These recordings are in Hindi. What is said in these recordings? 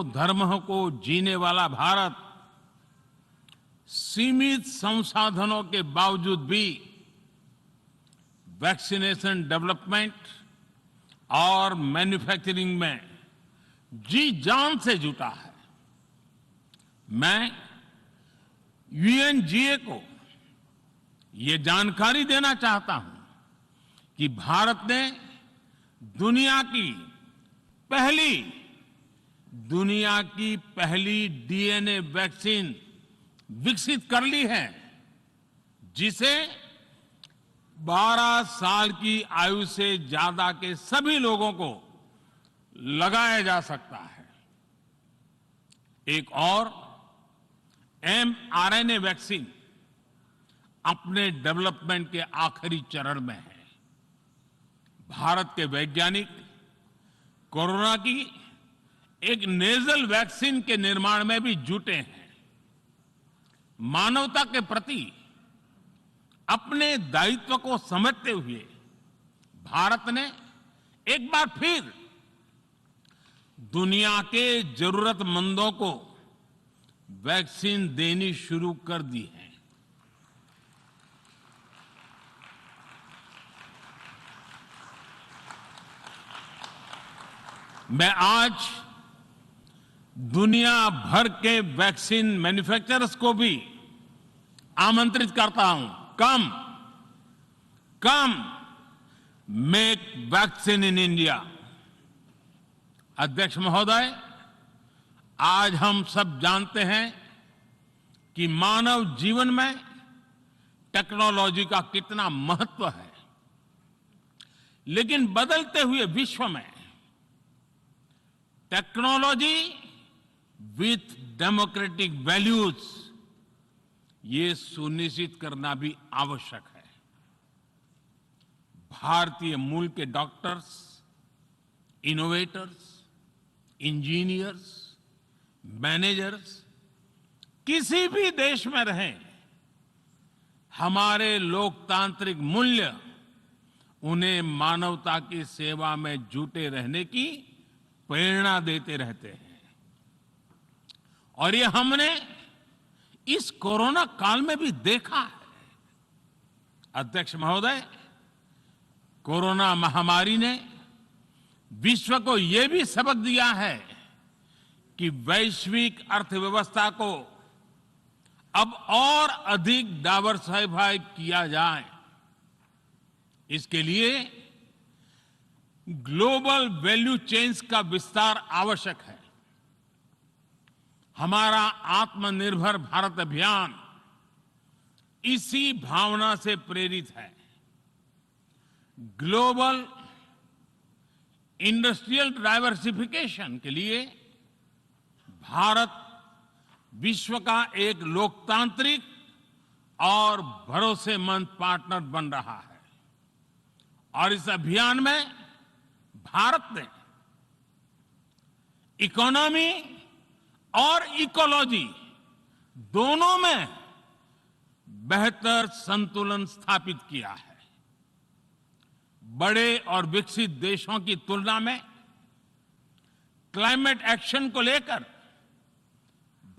धर्म को जीने वाला भारत सीमित संसाधनों के बावजूद भी वैक्सीनेशन डेवलपमेंट और मैन्युफैक्चरिंग में जी जान से जुटा है। मैं यूएनजीए को ये जानकारी देना चाहता हूं कि भारत ने दुनिया की पहली डीएनए वैक्सीन विकसित कर ली है, जिसे 12 साल की आयु से ज्यादा के सभी लोगों को लगाया जा सकता है। एक और mRNA वैक्सीन अपने डेवलपमेंट के आखिरी चरण में है। भारत के वैज्ञानिक कोरोना की एक नेजल वैक्सीन के निर्माण में भी जुटे हैं। मानवता के प्रति अपने दायित्व को समझते हुए भारत ने एक बार फिर दुनिया के जरूरतमंदों को वैक्सीन देनी शुरू कर दी है। मैं आज दुनिया भर के वैक्सीन मैन्युफैक्चरर्स को भी आमंत्रित करता हूं, कम मेक वैक्सीन इन इंडिया। अध्यक्ष महोदय, आज हम सब जानते हैं कि मानव जीवन में टेक्नोलॉजी का कितना महत्व है, लेकिन बदलते हुए विश्व में टेक्नोलॉजी विथ डेमोक्रेटिक वैल्यूज, ये सुनिश्चित करना भी आवश्यक है। भारतीय मूल के डॉक्टर्स, इनोवेटर्स, इंजीनियर्स, मैनेजर्स किसी भी देश में रहें, हमारे लोकतांत्रिक मूल्य उन्हें मानवता की सेवा में जुटे रहने की प्रेरणा देते रहते हैं। और ये हमने इस कोरोना काल में भी देखा है। अध्यक्ष महोदय, कोरोना महामारी ने विश्व को यह भी सबक दिया है कि वैश्विक अर्थव्यवस्था को अब और अधिक डाइवर्सिफाई किया जाए। इसके लिए ग्लोबल वैल्यू चेन्स का विस्तार आवश्यक है। हमारा आत्मनिर्भर भारत अभियान इसी भावना से प्रेरित है। ग्लोबल इंडस्ट्रियल डाइवर्सिफिकेशन के लिए भारत विश्व का एक लोकतांत्रिक और भरोसेमंद पार्टनर बन रहा है। और इस अभियान में भारत ने इकोनॉमी और इकोलॉजी दोनों में बेहतर संतुलन स्थापित किया है। बड़े और विकसित देशों की तुलना में क्लाइमेट एक्शन को लेकर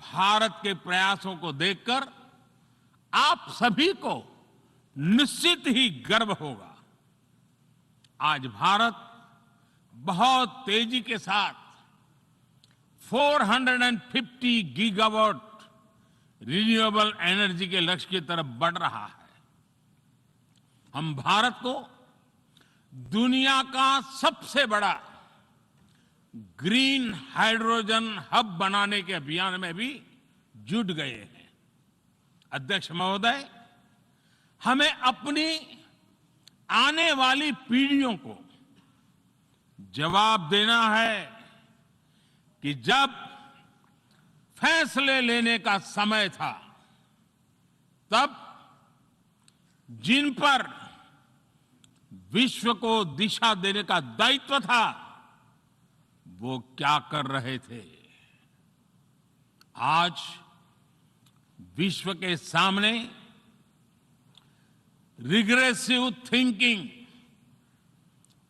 भारत के प्रयासों को देखकर आप सभी को निश्चित ही गर्व होगा। आज भारत बहुत तेजी के साथ 450 गीगावाट रिन्यूएबल एनर्जी के लक्ष्य की तरफ बढ़ रहा है। हम भारत को दुनिया का सबसे बड़ा ग्रीन हाइड्रोजन हब बनाने के अभियान में भी जुट गए हैं। अध्यक्ष महोदय, हमें अपनी आने वाली पीढ़ियों को जवाब देना है कि जब फैसले लेने का समय था, तब जिन पर विश्व को दिशा देने का दायित्व था, वो क्या कर रहे थे। आज विश्व के सामने रिग्रेसिव थिंकिंग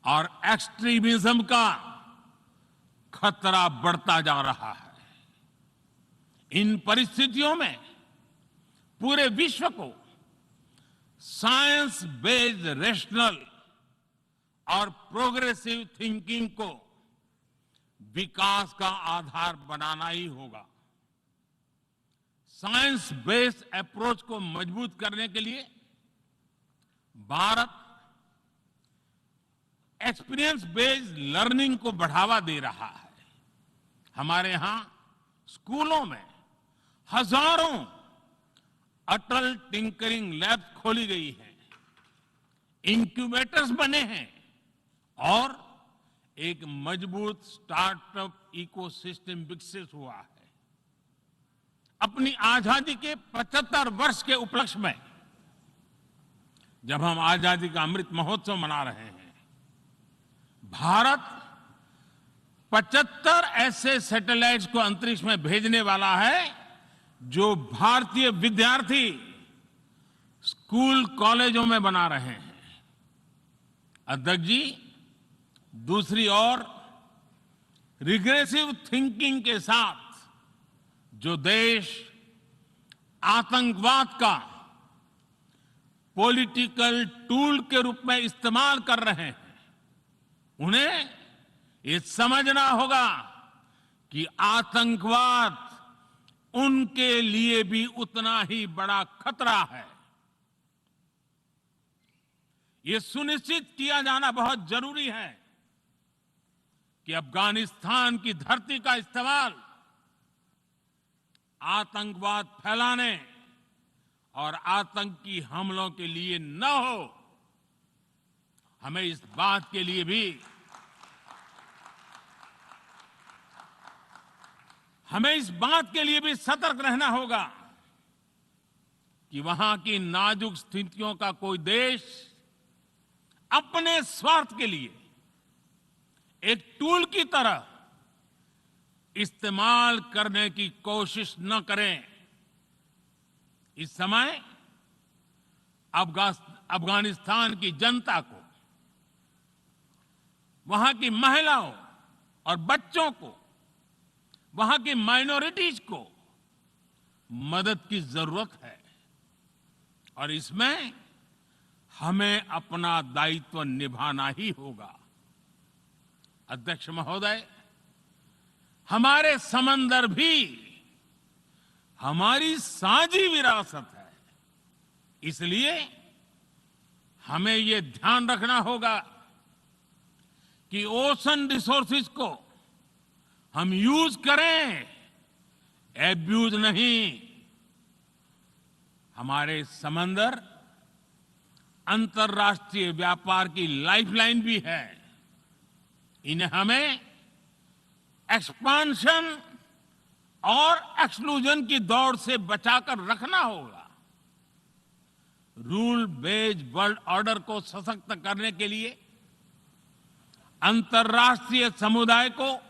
और एक्सट्रीमिज्म का खतरा बढ़ता जा रहा है। इन परिस्थितियों में पूरे विश्व को साइंस बेस्ड रेशनल और प्रोग्रेसिव थिंकिंग को विकास का आधार बनाना ही होगा। साइंस बेस्ड अप्रोच को मजबूत करने के लिए भारत एक्सपीरियंस बेस्ड लर्निंग को बढ़ावा दे रहा है। हमारे यहां स्कूलों में हजारों अटल टिंकरिंग लैब्स खोली गई हैं, इंक्यूबेटर्स बने हैं और एक मजबूत स्टार्टअप इकोसिस्टम विकसित हुआ है। अपनी आजादी के 75 वर्ष के उपलक्ष्य में जब हम आजादी का अमृत महोत्सव मना रहे हैं, भारत 75 ऐसे सैटेलाइट्स को अंतरिक्ष में भेजने वाला है जो भारतीय विद्यार्थी स्कूल कॉलेजों में बना रहे हैं। अध्यक्ष जी, दूसरी ओर रिग्रेसिव थिंकिंग के साथ जो देश आतंकवाद का पॉलिटिकल टूल के रूप में इस्तेमाल कर रहे हैं, उन्हें ये समझना होगा कि आतंकवाद उनके लिए भी उतना ही बड़ा खतरा है। ये सुनिश्चित किया जाना बहुत जरूरी है कि अफगानिस्तान की धरती का इस्तेमाल आतंकवाद फैलाने और आतंकी हमलों के लिए न हो। हमें इस बात के लिए भी सतर्क रहना होगा कि वहां की नाजुक स्थितियों का कोई देश अपने स्वार्थ के लिए एक टूल की तरह इस्तेमाल करने की कोशिश न करें। इस समय अफगानिस्तान की जनता को, वहां की महिलाओं और बच्चों को, वहां की माइनॉरिटीज को मदद की जरूरत है और इसमें हमें अपना दायित्व निभाना ही होगा। अध्यक्ष महोदय, हमारे समंदर भी हमारी साझी विरासत है। इसलिए हमें ये ध्यान रखना होगा कि ओशन रिसोर्सेज को हम यूज करें, एब्यूज नहीं। हमारे समंदर अंतर्राष्ट्रीय व्यापार की लाइफलाइन भी है। इन्हें हमें एक्सपांशन और एक्सक्लूजन की दौड़ से बचाकर रखना होगा। रूल बेस्ड वर्ल्ड ऑर्डर को सशक्त करने के लिए अंतर्राष्ट्रीय समुदाय को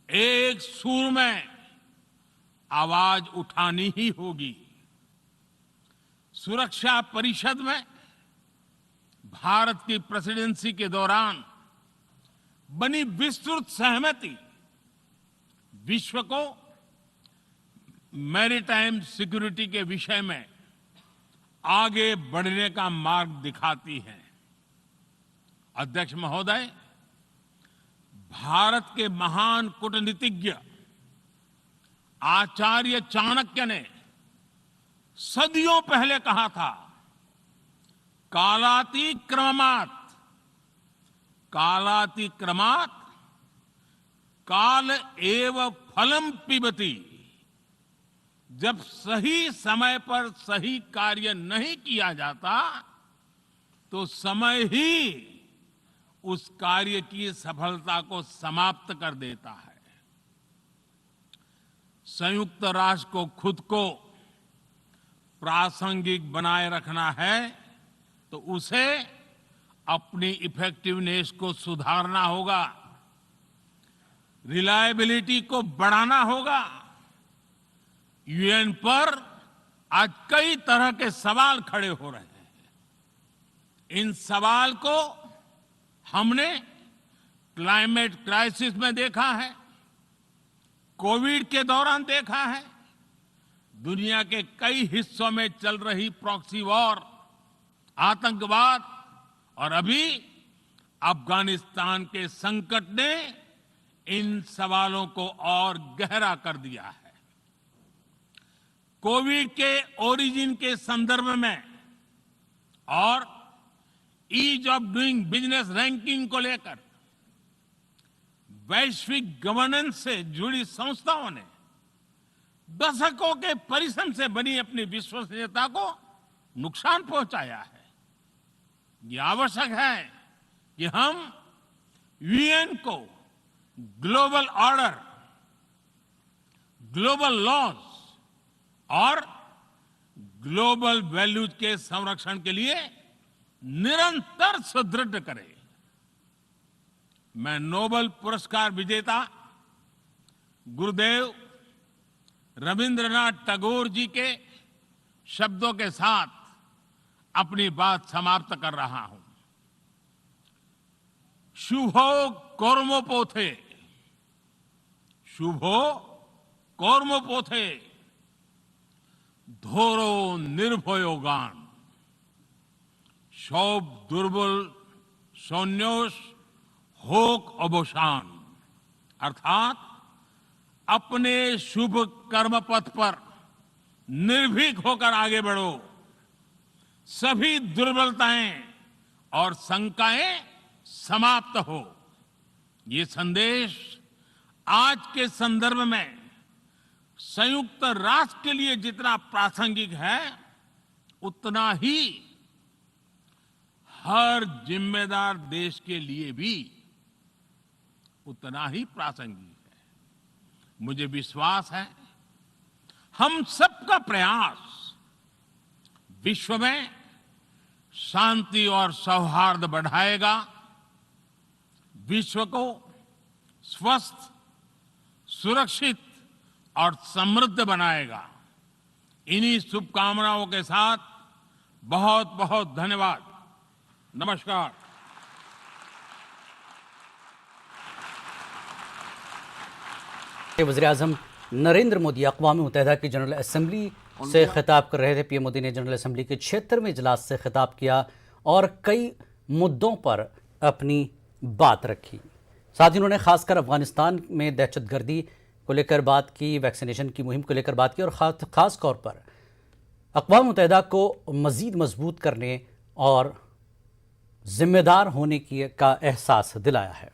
एक सुर में आवाज उठानी ही होगी। सुरक्षा परिषद में भारत की प्रेसिडेंसी के दौरान बनी विस्तृत सहमति विश्व को मैरीटाइम सिक्योरिटी के विषय में आगे बढ़ने का मार्ग दिखाती है। अध्यक्ष महोदय, भारत के महान कूटनीतिज्ञ आचार्य चाणक्य ने सदियों पहले कहा था, कालातिक्रमात् काल एव फलम पिबति। जब सही समय पर सही कार्य नहीं किया जाता तो समय ही उस कार्य की सफलता को समाप्त कर देता है। संयुक्त राष्ट्र को खुद को प्रासंगिक बनाए रखना है तो उसे अपनी इफेक्टिवनेस को सुधारना होगा, रिलायबिलिटी को बढ़ाना होगा। यूएन पर आज कई तरह के सवाल खड़े हो रहे हैं। इन सवाल को हमने क्लाइमेट क्राइसिस में देखा है, कोविड के दौरान देखा है, दुनिया के कई हिस्सों में चल रही प्रॉक्सी वॉर, आतंकवाद और अभी अफगानिस्तान के संकट ने इन सवालों को और गहरा कर दिया है। कोविड के ओरिजिन के संदर्भ में और ease of doing business ranking को लेकर वैश्विक गवर्नेंस से जुड़ी संस्थाओं ने दशकों के परिश्रम से बनी अपनी विश्वसनीयता को नुकसान पहुंचाया है। ये आवश्यक है कि हम यूएन को ग्लोबल ऑर्डर, ग्लोबल लॉज और ग्लोबल वैल्यूज के संरक्षण के लिए निरंतर सुदृढ़ करें। मैं नोबेल पुरस्कार विजेता गुरुदेव रविंद्रनाथ टैगोर जी के शब्दों के साथ अपनी बात समाप्त कर रहा हूं। शुभो कर्मोपोथे, शुभो कर्मोपोथे, धोरो निर्भयोगान, সব दुर्बल सौन्योष होक अवसान। अर्थात अपने शुभ कर्म पथ पर निर्भीक होकर आगे बढ़ो, सभी दुर्बलताएं और शंकाएं समाप्त हो। ये संदेश आज के संदर्भ में संयुक्त राष्ट्र के लिए जितना प्रासंगिक है, उतना ही हर जिम्मेदार देश के लिए भी उतना ही प्रासंगिक है। मुझे विश्वास है हम सबका प्रयास विश्व में शांति और सौहार्द बढ़ाएगा, विश्व को स्वस्थ, सुरक्षित और समृद्ध बनाएगा। इन्हीं शुभकामनाओं के साथ बहुत बहुत धन्यवाद। नमस्कार। वज़ीर-ए-आज़म नरेंद्र मोदी अक़वाम मुत्तहिदा की जनरल असम्बली से खिताब कर रहे थे। पीएम मोदी ने जनरल असम्बली के 76वें इजलास से खिताब किया और कई मुद्दों पर अपनी बात रखी। साथ ही उन्होंने खासकर अफगानिस्तान में दहशतगर्दी को लेकर बात की, वैक्सीनेशन की मुहिम को लेकर बात की और ख़ास तौर पर अक़वाम मुत्तहिदा को मज़ीद मजबूत करने और जिम्मेदार होने का एहसास दिलाया है।